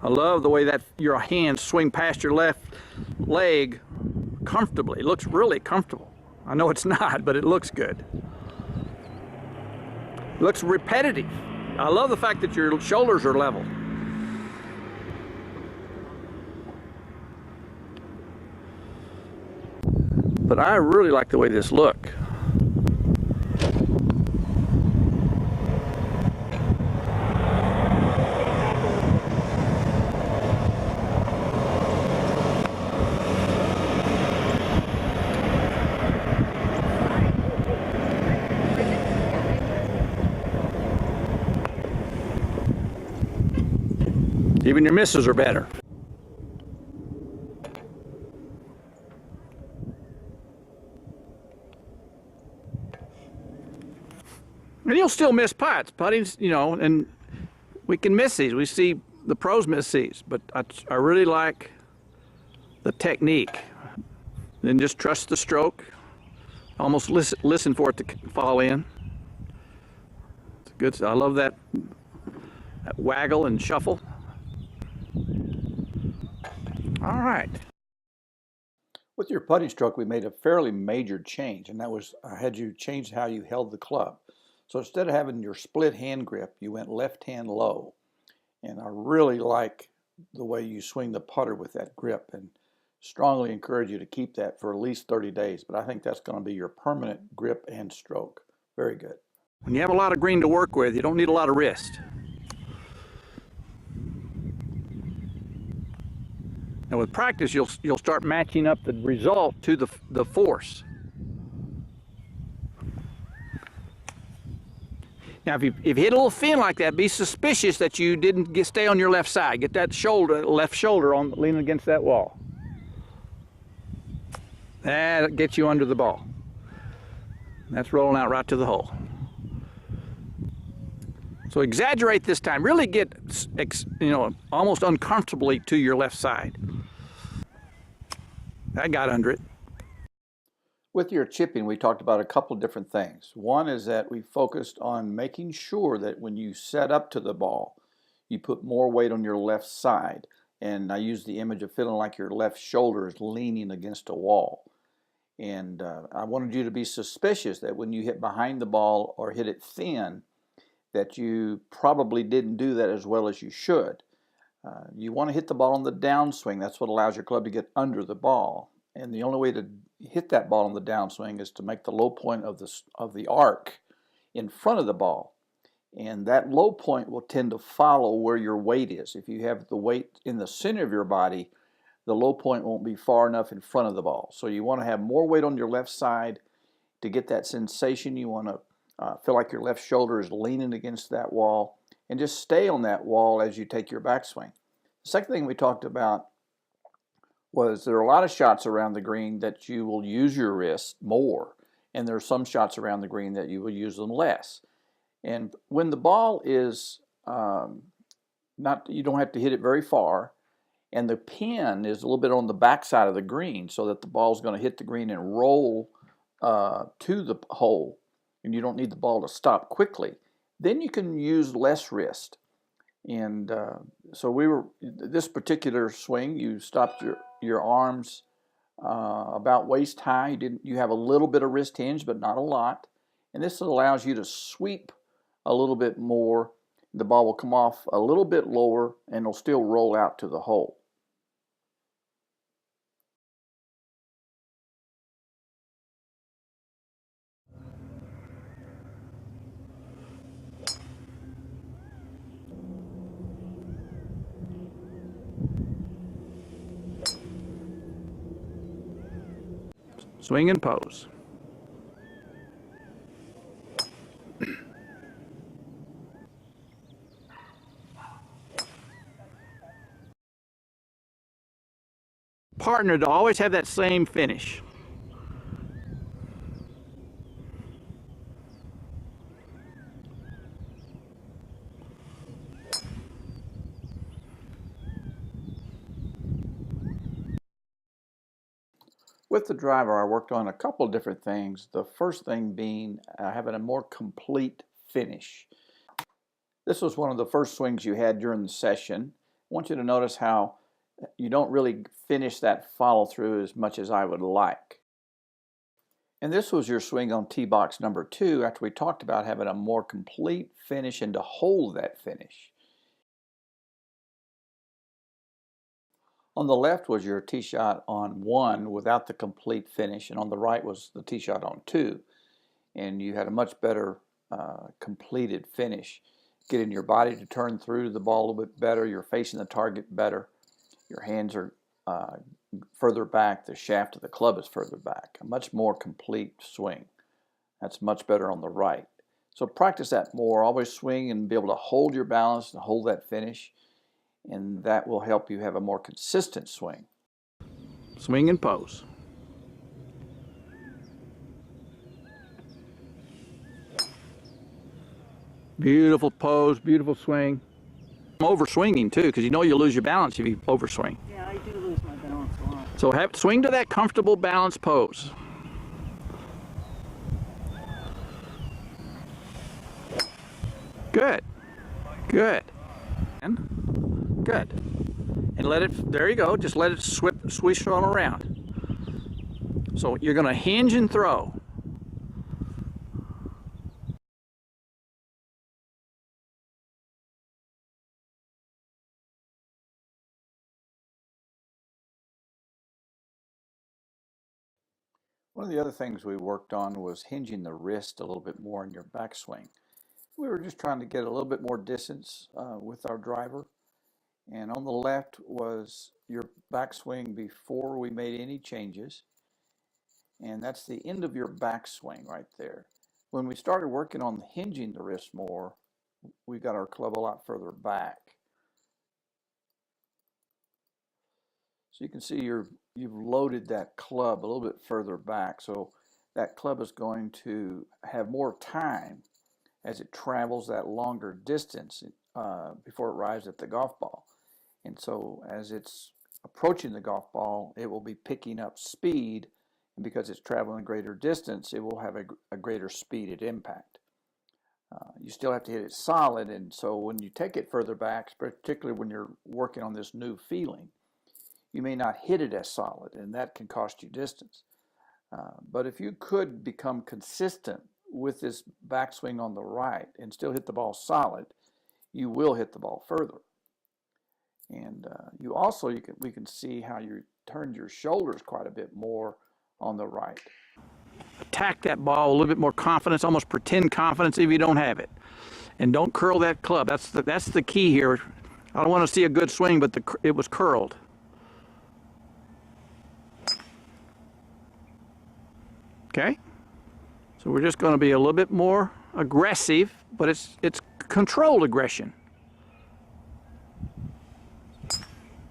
I love the way that your hands swing past your left leg comfortably. It looks really comfortable. I know it's not, but it looks good. It looks repetitive. I love the fact that your shoulders are level. But I really like the way this looks. Even your misses are better. And you'll still miss putts. Putting's, you know, and we can miss these. We see the pros miss these, but I really like the technique. Then just trust the stroke. Almost listen for it to fall in. It's good. I love that waggle and shuffle. All right. With your putting stroke, we made a fairly major change, and that was I had you change how you held the club. So instead of having your split hand grip, you went left hand low. And I really like the way you swing the putter with that grip, and strongly encourage you to keep that for at least 30 days. But I think that's going to be your permanent grip and stroke. Very good. When you have a lot of green to work with, you don't need a lot of wrist. And with practice, you'll start matching up the result to the force. Now, if you hit a little fin like that, be suspicious that you didn't stay on your left side. Get that left shoulder on leaning against that wall. That gets you under the ball. That's rolling out right to the hole. So exaggerate this time. Really get, you know, almost uncomfortably to your left side. I got under it. With your chipping, we talked about a couple different things. One is that we focused on making sure that when you set up to the ball, you put more weight on your left side. And I use the image of feeling like your left shoulder is leaning against a wall. And I wanted you to be suspicious that when you hit behind the ball or hit it thin, that you probably didn't do that as well as you should. You want to hit the ball on the downswing. That's what allows your club to get under the ball. And the only way to hit that ball on the downswing is to make the low point of the arc in front of the ball. And that low point will tend to follow where your weight is. If you have the weight in the center of your body, the low point won't be far enough in front of the ball. So you want to have more weight on your left side to get that sensation. You want to feel like your left shoulder is leaning against that wall, and just stay on that wall as you take your backswing. The second thing we talked about was there are a lot of shots around the green that you will use your wrist more, and there are some shots around the green that you will use them less. And when the ball is you don't have to hit it very far, and the pin is a little bit on the back side of the green so that the ball is going to hit the green and roll to the hole, and you don't need the ball to stop quickly, then you can use less wrist. And so this particular swing, you stopped your arms about waist high. You have a little bit of wrist hinge, but not a lot. And this allows you to sweep a little bit more. The ball will come off a little bit lower, and it'll still roll out to the hole. Swing and pose. Partner to always have that same finish. With the driver, I worked on a couple of different things. The first thing being having a more complete finish. This was one of the first swings you had during the session, want you to notice how you don't really finish that follow through as much as I would like. And this was your swing on tee box number 2 after we talked about having a more complete finish and to hold that finish. On the left was your tee shot on 1 without the complete finish, and on the right was the tee shot on 2. And you had a much better completed finish, getting your body to turn through the ball a little bit better, you're facing the target better, your hands are further back, the shaft of the club is further back, a much more complete swing. That's much better on the right. So practice that more, always swing and be able to hold your balance and hold that finish, and that will help you have a more consistent swing. Swing and pose. Beautiful pose, beautiful swing. Overswinging too, because you know you'll lose your balance if you overswing. Yeah, I do lose my balance a lot. So swing to that comfortable balance pose. Good. Good. And good. And let it, there you go, just let it swish on around. So you're going to hinge and throw. One of the other things we worked on was hinging the wrist a little bit more in your backswing. We were just trying to get a little bit more distance with our driver. And on the left was your backswing before we made any changes. And that's the end of your backswing right there. When we started working on hinging the wrist more, we got our club a lot further back. So you can see you've loaded that club a little bit further back. So that club is going to have more time as it travels that longer distance before it arrives at the golf ball. And so as it's approaching the golf ball, it will be picking up speed. And because it's traveling a greater distance, it will have a greater speed at impact. You still have to hit it solid. And so when you take it further back, particularly when you're working on this new feeling, you may not hit it as solid, and that can cost you distance. But if you could become consistent with this backswing on the right and still hit the ball solid, you will hit the ball further. And you also, we can see how you turned your shoulders quite a bit more on the right. Attack that ball a little bit more confidence, almost pretend confidence if you don't have it. And don't curl that club. That's the key here. I don't want to see a good swing, but it was curled. Okay? So we're just going to be a little bit more aggressive, but it's controlled aggression.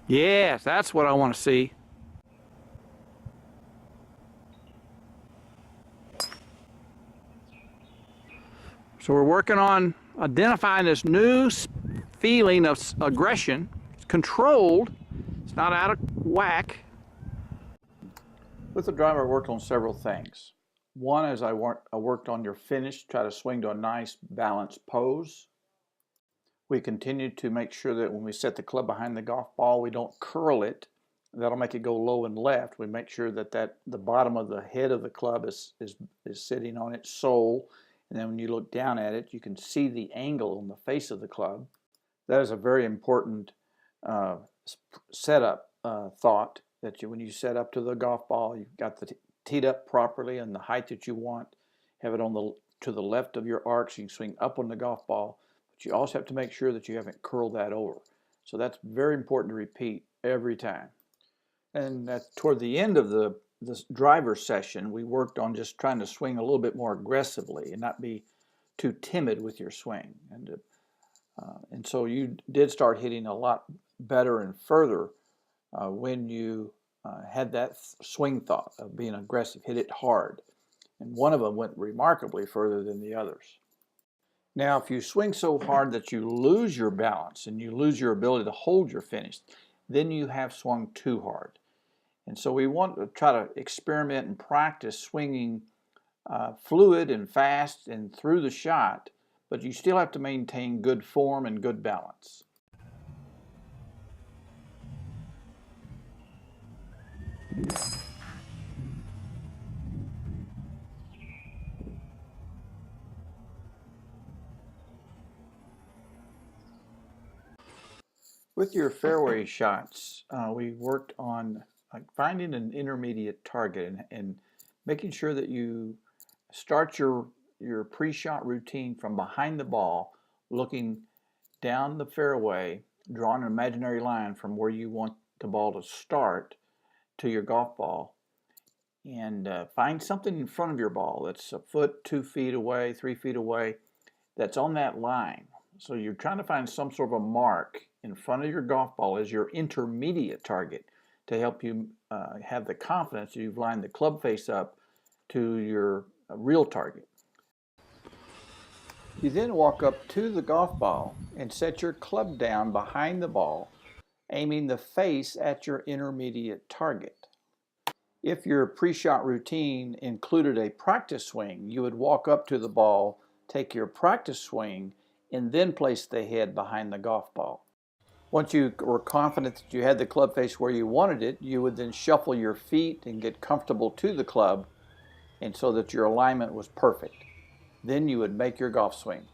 Yes, that's what I want to see. So we're working on identifying this new feeling of aggression. It's controlled. It's not out of whack. With the driver, I worked on several things. One is I worked on your finish, try to swing to a nice balanced pose. We continued to make sure that when we set the club behind the golf ball, we don't curl it. That'll make it go low and left. We make sure that the bottom of the head of the club is sitting on its sole. And then when you look down at it, you can see the angle on the face of the club. That is a very important setup thought, that when you set up to the golf ball, you've got the teed up properly and the height that you want. Have it to the left of your arc so you can swing up on the golf ball. But you also have to make sure that you haven't curled that over. So that's very important to repeat every time. And toward the end of this driver session, we worked on just trying to swing a little bit more aggressively and not be too timid with your swing. And so you did start hitting a lot better and further when you had that swing thought of being aggressive, hit it hard. And one of them went remarkably further than the others. Now, if you swing so hard that you lose your balance and you lose your ability to hold your finish, then you have swung too hard. And so we want to try to experiment and practice swinging fluid and fast and through the shot, but you still have to maintain good form and good balance. With your fairway shots, we worked on finding an intermediate target and making sure that you start your pre-shot routine from behind the ball, looking down the fairway, drawing an imaginary line from where you want the ball to start to your golf ball, and find something in front of your ball that's a foot, 2 feet away, 3 feet away, that's on that line. So you're trying to find some sort of a mark in front of your golf ball as your intermediate target to help you have the confidence that you've lined the club face up to your real target. You then walk up to the golf ball and set your club down behind the ball, aiming the face at your intermediate target. If your pre-shot routine included a practice swing, you would walk up to the ball, take your practice swing, and then place the head behind the golf ball. Once you were confident that you had the club face where you wanted it, you would then shuffle your feet and get comfortable to the club, and so that your alignment was perfect. Then you would make your golf swing.